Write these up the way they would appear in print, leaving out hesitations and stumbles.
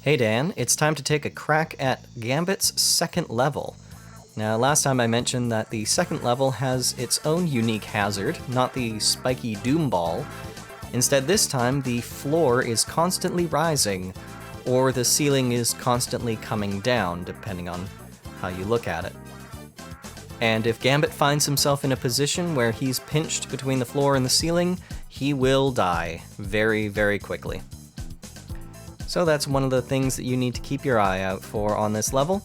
Hey Dan, it's time to take a crack at Gambit's second level. Now, last time I mentioned that the second level has its own unique hazard, not the spiky doom ball. Instead, this time, the floor is constantly rising, or the ceiling is constantly coming down, depending on how you look at it. And if Gambit finds himself in a position where he's pinched between the floor and the ceiling, he will die very, very quickly. So that's one of the things that you need to keep your eye out for on this level.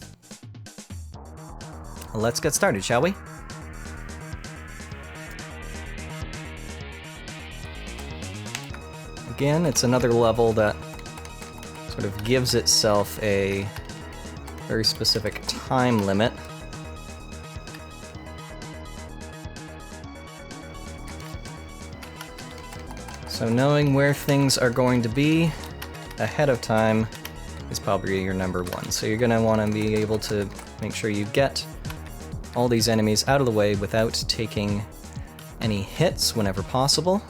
Let's get started, shall we? Again, it's another level that sort of gives itself a very specific time limit. So knowing where things are going to be ahead of time is probably your number one. So you're going to want to be able to make sure you get all these enemies out of the way without taking any hits whenever possible.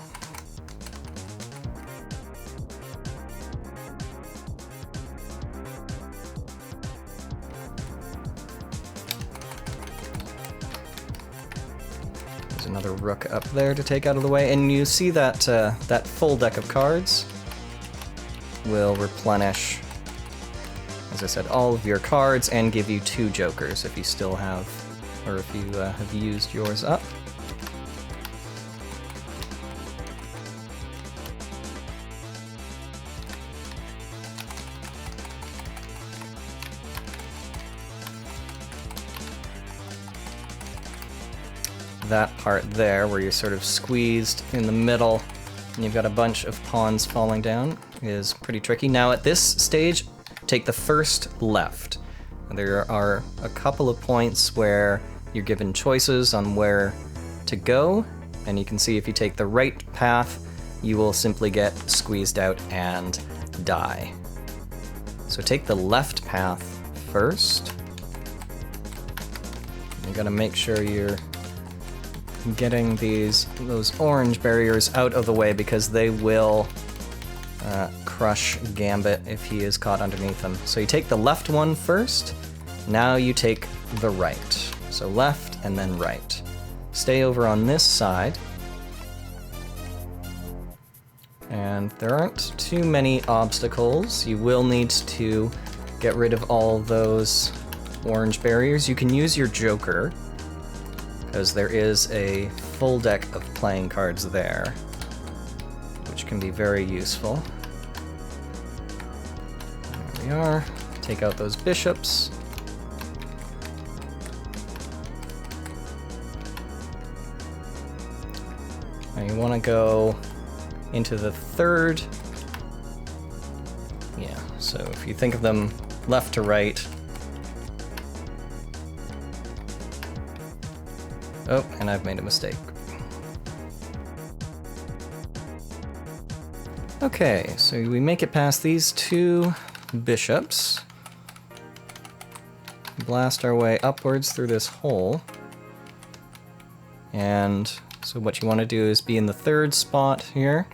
There's another rook up there to take out of the way, and you see that that full deck of cards will replenish, as I said, all of your cards and give you 2 jokers if you still have, or if you have used yours up. That part there, where you're sort of squeezed in the middle and you've got a bunch of pawns falling down, is pretty tricky. Now at this stage, take the first left. There are a couple of points where you're given choices on where to go, and you can see if you take the right path, you will simply get squeezed out and die. So take the left path first. You gotta make sure you're getting those orange barriers out of the way, because they will crush Gambit if he is caught underneath them. So you take the left one first, now you take the right. So left and then right. Stay over on this side. And there aren't too many obstacles. You will need to get rid of all those orange barriers. You can use your joker, because there is a full deck of playing cards there, which can be very useful. There we are. Take out those bishops. Now you want to go into the third. Yeah, so if you think of them left to right. Oh, and I've made a mistake. Okay, so we make it past these 2 bishops. Blast our way upwards through this hole. And so what you want to do is be in the 3rd spot here.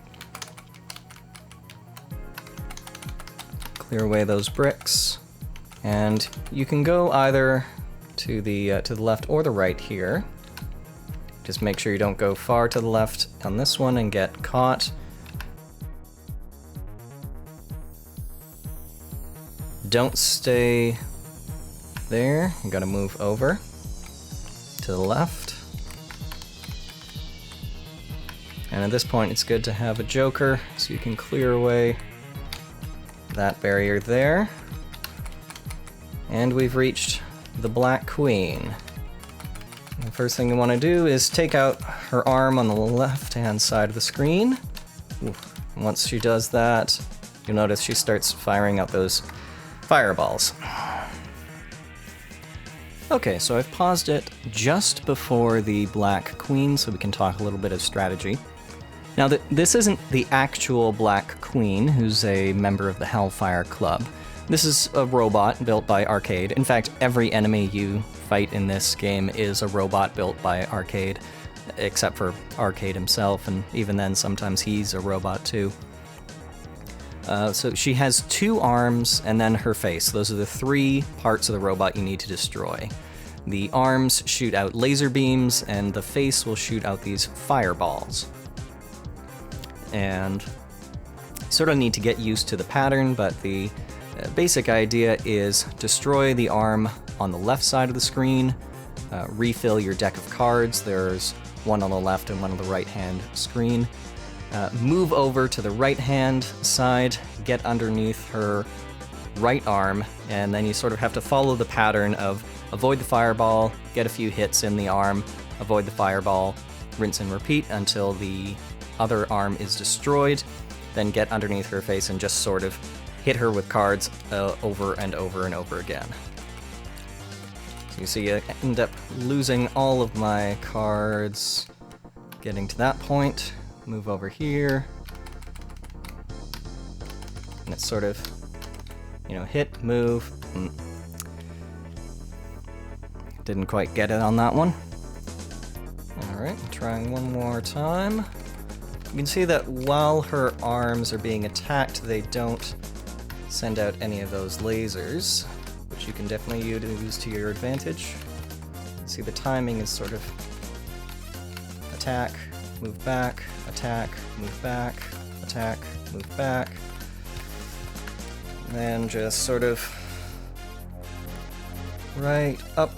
Clear away those bricks. And you can go either to the left or the right here. Just make sure you don't go far to the left on this one and get caught. Don't stay there. You gotta move over to the left. And at this point, it's good to have a joker so you can clear away that barrier there. And we've reached the Black Queen. The first thing you want to do is take out her arm on the left-hand side of the screen. Once she does that, you'll notice she starts firing out those fireballs. Okay, so I've paused it just before the Black Queen so we can talk a little bit of strategy. Now, this isn't the actual Black Queen, who's a member of the Hellfire Club. This is a robot built by Arcade. In fact, every enemy you fight in this game is a robot built by Arcade, except for Arcade himself, and even then sometimes he's a robot too. So she has 2 arms and then her face. Those are the 3 parts of the robot you need to destroy. The arms shoot out laser beams, and the face will shoot out these fireballs. And you sort of need to get used to the pattern, but the basic idea is destroy the arm on the left side of the screen, refill your deck of cards. There's one on the left and one on the right-hand screen. Move over to the right-hand side, get underneath her right arm, and then you sort of have to follow the pattern of avoid the fireball, get a few hits in the arm, avoid the fireball, rinse and repeat until the other arm is destroyed, then get underneath her face and just sort of hit her with cards over and over and over again. So you see I end up losing all of my cards. Getting to that point, move over here, and it's sort of, hit, move. Didn't quite get it on that one. Alright, trying one more time. You can see that while her arms are being attacked, they don't send out any of those lasers, which you can definitely use to your advantage. See, the timing is sort of attack, move back, attack, move back, attack, move back. And then just sort of right up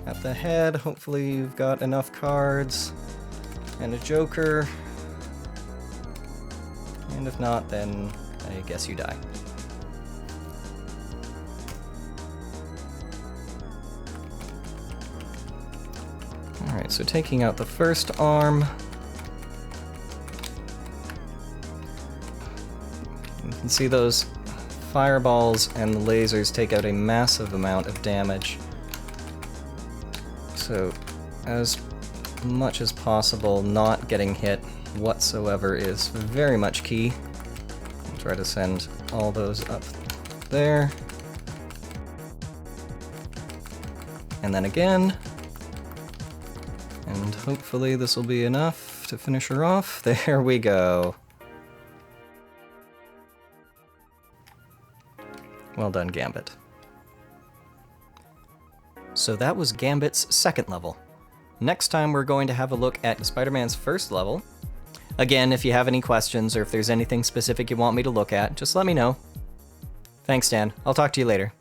at the head. Hopefully you've got enough cards and a joker. And if not, then I guess you die. Alright, so taking out the first arm. You can see those fireballs and the lasers take out a massive amount of damage. So, as much as possible, not getting hit whatsoever is very much key. I'll try to send all those up there. And then again. And hopefully this will be enough to finish her off. There we go. Well done, Gambit. So that was Gambit's second level. Next time we're going to have a look at Spider-Man's first level. Again, if you have any questions or if there's anything specific you want me to look at, just let me know. Thanks, Dan. I'll talk to you later.